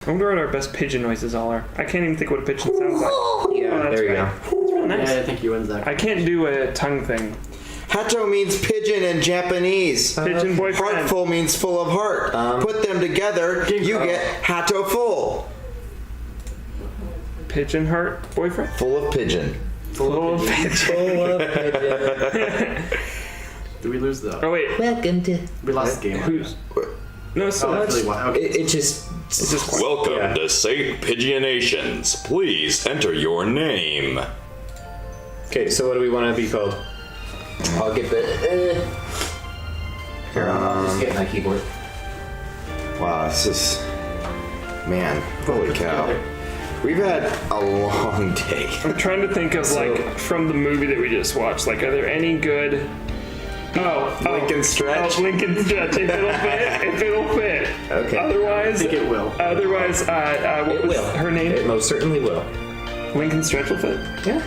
I wonder what our best pigeon noises all are. I can't even think what a pigeon sounds like. Yeah, there you go. That's real nice. Yeah, I think you win, Zach. I can't do a tongue thing. Hato means pigeon in Japanese. Pigeon boyfriend. Heartful means full of heart. Put them together, you get Hatoful. Pigeon heart boyfriend? Full of pigeon. Full of pigeon. Full of pigeon. Did we lose the... Oh, wait. Welcome to... We lost the game. Who's... No, so Oh, that's that's... really why. Okay. It's just... Welcome to St. Pigeonations. Please enter your name. Okay, so what do we want to be called? I'll get the... Here, I'll just get my keyboard. Wow, this is... Man, holy cow. We've had a long day. I'm trying to think of, like, from the movie that we just watched, like, are there any good... Lincoln Stretch? Oh, Lincoln Stretch. If it'll fit. Okay. Otherwise... I think it will. Otherwise, what It was will. her name? It most certainly will. Lincoln Stretch will fit? Yeah.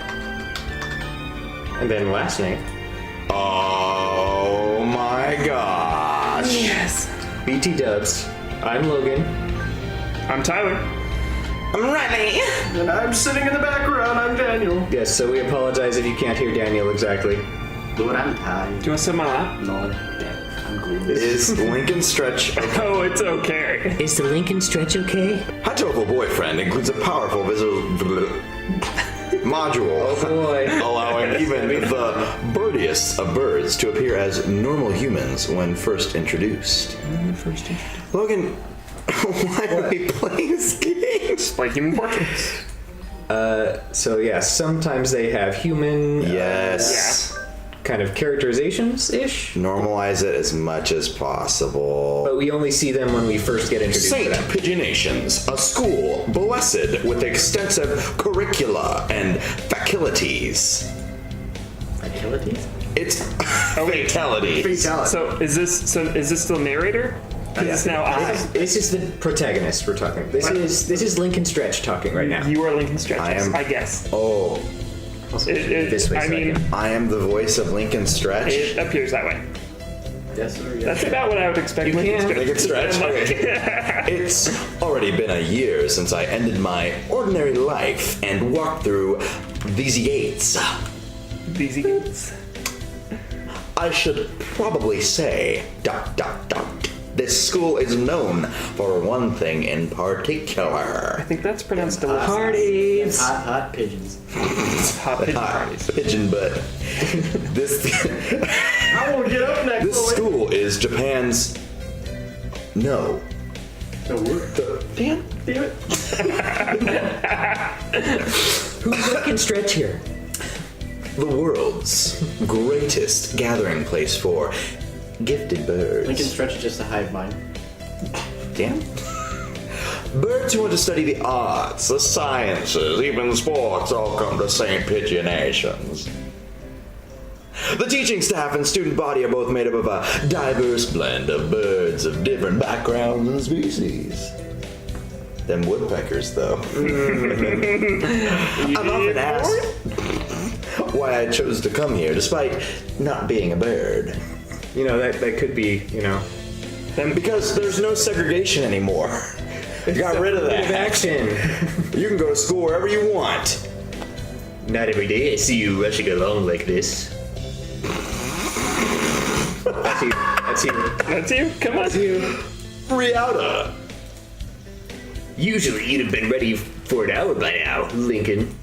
And then last name. Oh my gosh. Yes. BT Dubs. I'm Logan. I'm Tyler. I'm Riley. And I'm sitting in the background. I'm Daniel. Yes, so we apologize if you can't hear Daniel exactly. Lord, I'm tired. Do you want to sit on my lap? Lord, damn, I'm gloomy. Is Lincoln Stretch okay? Oh, it's okay. Is the Lincoln Stretch okay? Hatoful boyfriend includes a powerful visual module. Oh boy. Allowing even the birdiest of birds to appear as normal humans when first introduced. Logan, why are we playing this game? It's like human portraits. So yeah, sometimes they have human Yes. kind of characterizations-ish, Normalize it as much as possible. but we only see them when we first get introduced St. to them. Pigeonations, a school blessed with extensive curricula and faculties. Fatalities? It's wait. fatality. Fatality. So is this still narrator? Because it's now I. This is the protagonist we're talking. This is Lincoln Stretch talking right now. You are Lincoln Stretch. I am- I guess. Oh, This way, I so I mean, can- I am the voice of Lincoln Stretch. it appears that way. Yes, sir. Yes. That's about what I would expect. Lincoln Stretch? Okay. It's already been a year since I ended my ordinary life and walked through these gates. Easy gates. I should probably say, ... This school is known for one thing in I particular. think that's pronounced delicious. Parties. Hot pigeons. Hot pigeon parties. Pigeon butt. This I won't get up next. this school is Japan's... No. Damn it. Who's Lincoln Stretch here? The world's greatest gathering place for gifted birds. Lincoln Stretch is just a hive mind. Damn. Birds who want to study the arts, the sciences, even sports all come to St. Pigeonations. The teaching staff and student body are both made up of a diverse blend of birds of different backgrounds and species. Them woodpeckers, though. I'm often asked why I chose to come here, despite not being a bird. You know, that could be, you know. Because there's no segregation anymore. Got rid of that. Action. You can go to school wherever you want. Not every day I see you rushing along like this. That's you. That's you. That's you? Come on. That's you. Riata. Usually you'd have been ready for an hour by now, Lincoln.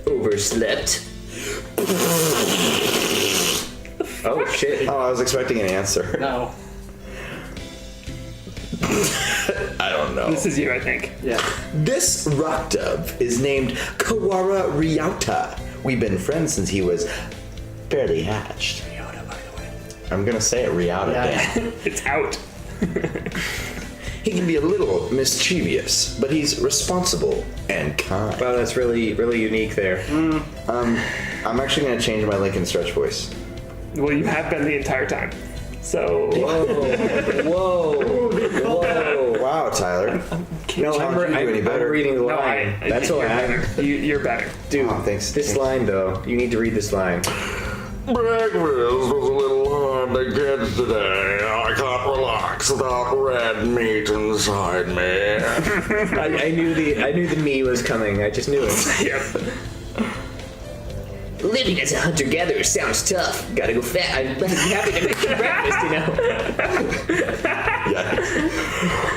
Overslept. Oh shit. Oh, I was expecting an answer. No. I don't know. This is you, I think. Yeah. This rock dove is named Kawara Riata. We've been friends since he was barely hatched. Riota, by the way. I'm gonna say it, Riata. Yeah. Damn. It's out. He can be a little mischievous, but he's responsible and kind. Wow, that's really, really unique there. I'm actually gonna change my Lincoln Stretch voice. Well, you have been the entire time. So. Whoa. Whoa. Wow, Tyler. No, How would you do any better? I'm reading the No, line. That's you're what I'm. better. You're better. Dude, Oh, thanks. this line though, you need to read this line. Breakfast was a little on the kids today. I can't relax without red meat inside me. I knew the me was coming. I just knew it. Yep. Living as a hunter-gatherer sounds tough. Gotta go fat. I'm happy to make you breakfast, you know.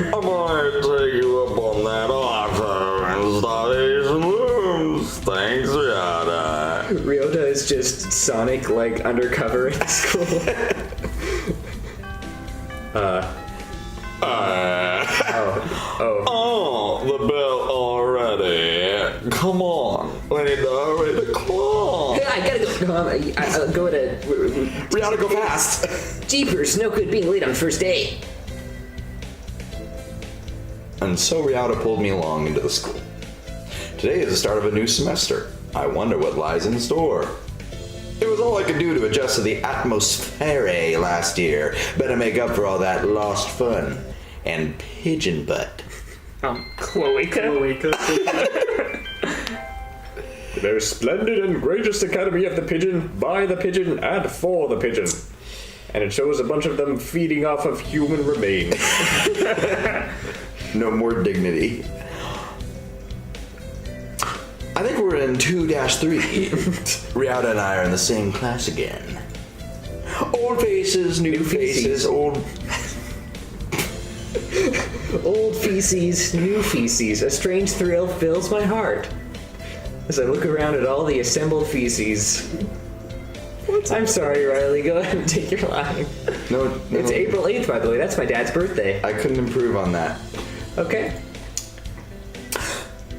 I might take you up on that offer and study some rooms. Thanks, Rihanna. Ryota is just Sonic, like, undercover at school. Oh, the bell already. Come on. We need to hurry the clock. I gotta go. I'll go to. Rihanna, go fast. Jeepers, no good being late on first day. And so Rihanna pulled me along into the school. Today is the start of a new semester. I wonder what lies in store. It was all I could do to adjust to the atmosphere last year. Better make up for all that lost fun and pigeon butt. Cloaca. The splendid and greatest academy of the pigeon, by the pigeon, and for the pigeon. And it shows a bunch of them feeding off of human remains. No more dignity. I think we're in 2-3. Rihanna and I are in the same class again. Old faces, new faces, old... Old feces, new feces. A strange thrill fills my heart as I look around at all the assembled feces. I'm sorry, Riley. Go ahead and take your line. No, It's April 8th, by the way. That's my dad's birthday. I couldn't improve on that. Okay.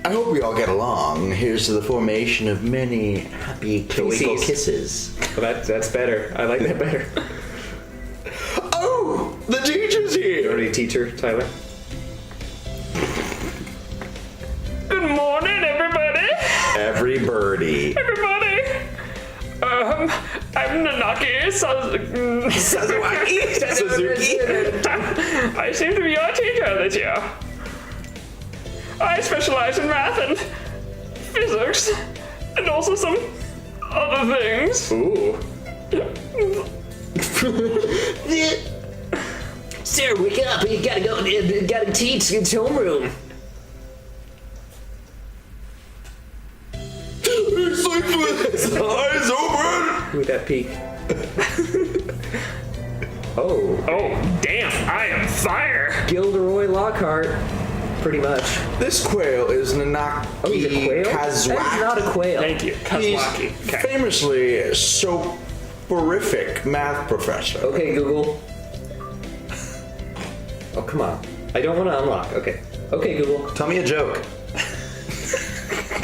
I hope we all get along. Here's to the formation of many happy cloacal Feces. kisses. Well, that's better. I like that better. Oh, the teacher's here. Already teacher, Tyler. Good morning, everybody. Every birdie. Everybody. I'm Nanaki Suzuki. I seem to be your teacher this year. I specialize in math and physics, and also some other things. Ooh. Sarah, wake up. You gotta go. You gotta teach. It's homeroom. He sleeps with his eyes open. Who would that peek? Oh. Oh, damn, I am fire. Gilderoy Lockhart. Pretty much. This quail is Nanaki Oh, he's a quail? Kazuaki. That's not a quail. Thank you, He's Kazuaki. Okay. famously soporific math professor. Okay, Google. Oh, come on. I don't want to unlock. Okay. Okay, Google. Tell me a joke.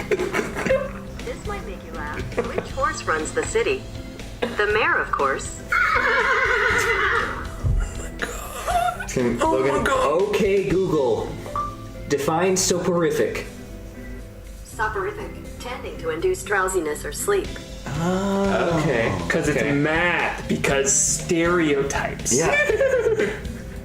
This might make you laugh. Which horse runs the city? The mayor, of course. Logan, Okay, Google. Define soporific. Soporific, tending to induce drowsiness or sleep. Okay. Because it's math, because stereotypes. Yeah.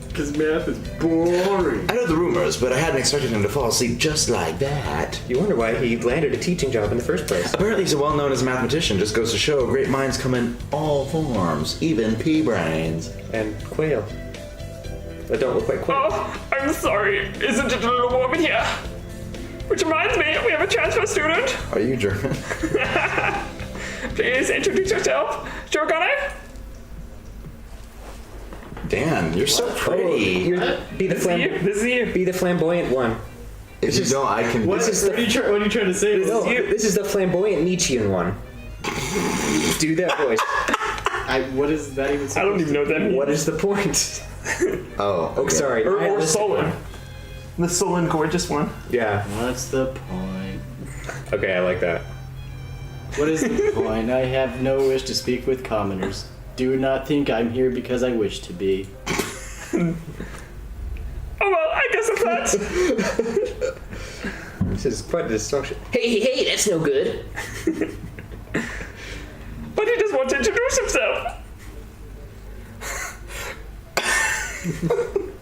Because math is boring. I know the rumors, but I hadn't expected him to fall asleep just like that. You wonder why he landed a teaching job in the first place. Apparently he's a well-known as a mathematician. Just goes to show great minds come in all forms, even pea brains. And quail. That don't look like quail. Oh, I'm sorry. Isn't it a little warm in here? Which reminds me, we have a transfer student. Are you German? Please introduce yourself. Jorgane? Dan, you're so pretty. Be the This is you. be the flamboyant one. If you don't, I can. What, This is what are you trying to say? No, this is the flamboyant Nietzschean one. Do that voice. What is that even? I don't even know what that means. What is the point? Oh, Oh, sorry. Or Nihilistic Solon. one. The Solon gorgeous one. Yeah. What's the point? Okay, I like that. What is the point? I have no wish to speak with commoners. Do not think I'm here because I wish to be. Oh well, I guess it's that. This is quite a dysfunction. Hey, that's no good. But he just wants to introduce himself.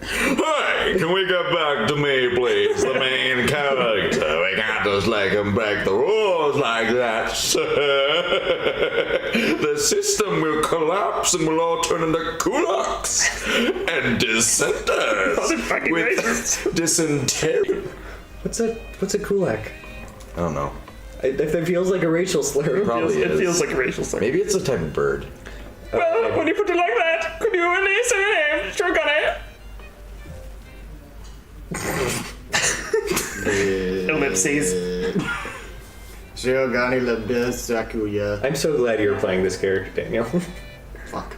Hey, can we get back to me, please? The main character. We can't just let him break the rules goes like that, sir, the system will collapse and we'll all turn into kulaks and dissenters Motherfucking with racist. dysentery. What's a kulak? I don't know. That feels like a racial slur. Probably It is. feels like a racial slur. Maybe it's a type of bird. Well, when you put it like that, could you at least say your name? Sure, gonna. Ellipses. Shirogane Labisakuya. I'm so glad you're playing this character, Daniel. Fuck.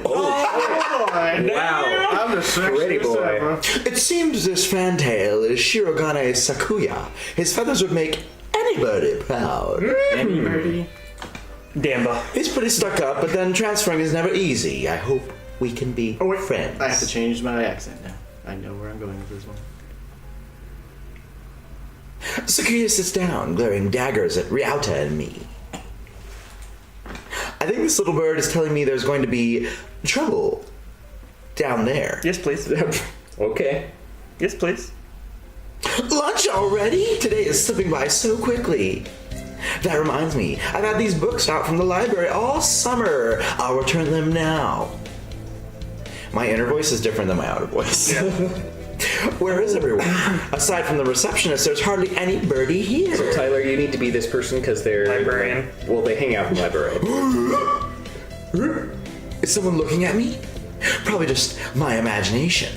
Wow. I'm the Pretty boy. It seems this fantail is Shirogane Sakuya. His feathers would make anybody proud. Anybody? Damba. He's pretty stuck up, but then transferring is never easy. I hope we can be friends. I have to change my accent now. I know where I'm going with this one. Sakuya sits down, glaring daggers at Ryauta and me. I think this little bird is telling me there's going to be trouble down there. Yes, please. Okay. Yes, please. Lunch already? Today is slipping by so quickly. That reminds me, I've had these books out from the library all summer. I'll return them now. My inner voice is different than my outer voice. Yeah. Where is everyone? Aside from the receptionist, there's hardly any birdie here. So Tyler, you need to be this person because they're Librarian. Well, they hang out in the library. Is someone looking at me? Probably just my imagination.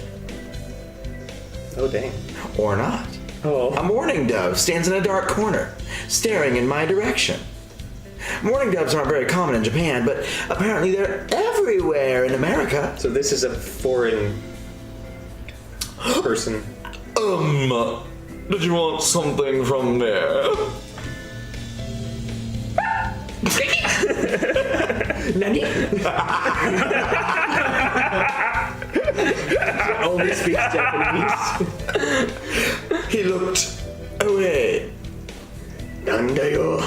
Oh dang. Or not. Oh. A mourning dove stands in a dark corner, staring in my direction. Mourning doves aren't very common in Japan, but apparently they're everywhere in America. So this is a foreign person. Did you want something from there? Nani? Only speaks Japanese. He looked away. Nandayo.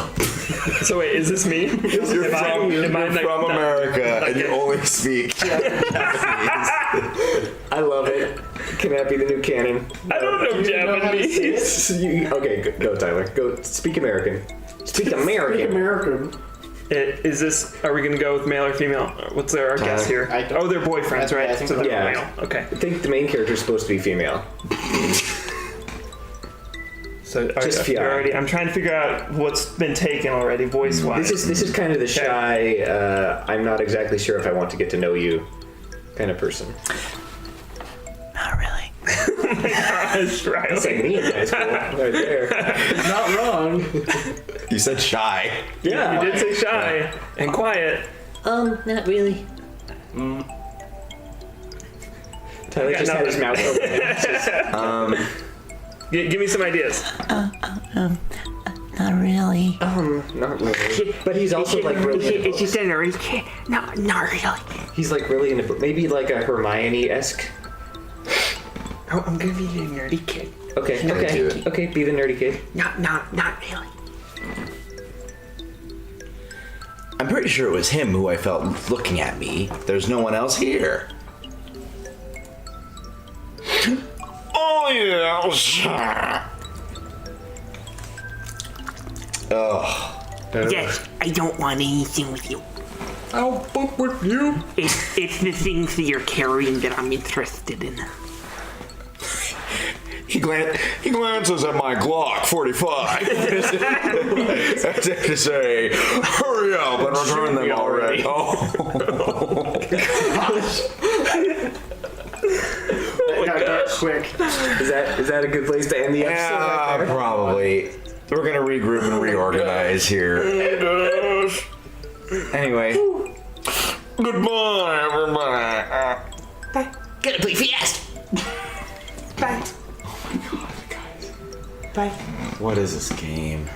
So wait, is this me? You're Am I like, from America and you only speak Japanese. I love it. Can that be the new canon? I don't know Japanese. Okay, go Tyler. Go speak American. Speak American. American. Is this? Are we gonna go with male or female? What's our guess here? I don't- Oh, they're boyfriends, I right? think So they're yeah. male. Okay. I think the main character is supposed to be female. So Just I'm trying to figure out what's been taken already, voice wise. This is kind of the shy. I'm not exactly sure if I want to get to know you kind of person. Not really. It's like me in high school, right there. Not wrong. You said shy. Yeah, You did say shy and quiet. Not really. Tyler Yeah, just no. had his mouth open. Give me some ideas. Not really. Not really. But he's also like really. Into books. a nerd kid. No, not really. He's like really into book. Maybe like a Hermione-esque. Oh, I'm gonna be a nerdy kid. Okay, do okay, it. okay. Be the nerdy kid. Not really. I'm pretty sure it was him who I felt looking at me. There's no one else here. Oh, yeah, sure. Ugh. Yes, I don't want anything with you. I'll book with you. It's the things that you're carrying that I'm interested in. He glances at my Glock 45. As if to say, hurry up and return them already. Oh. That got dark quick. Is that a good place to end the episode? Yeah, right there? probably. We're gonna regroup and reorganize here. Anyway, Goodbye, everybody. Gotta play fast. Bye. Bye. What is this game?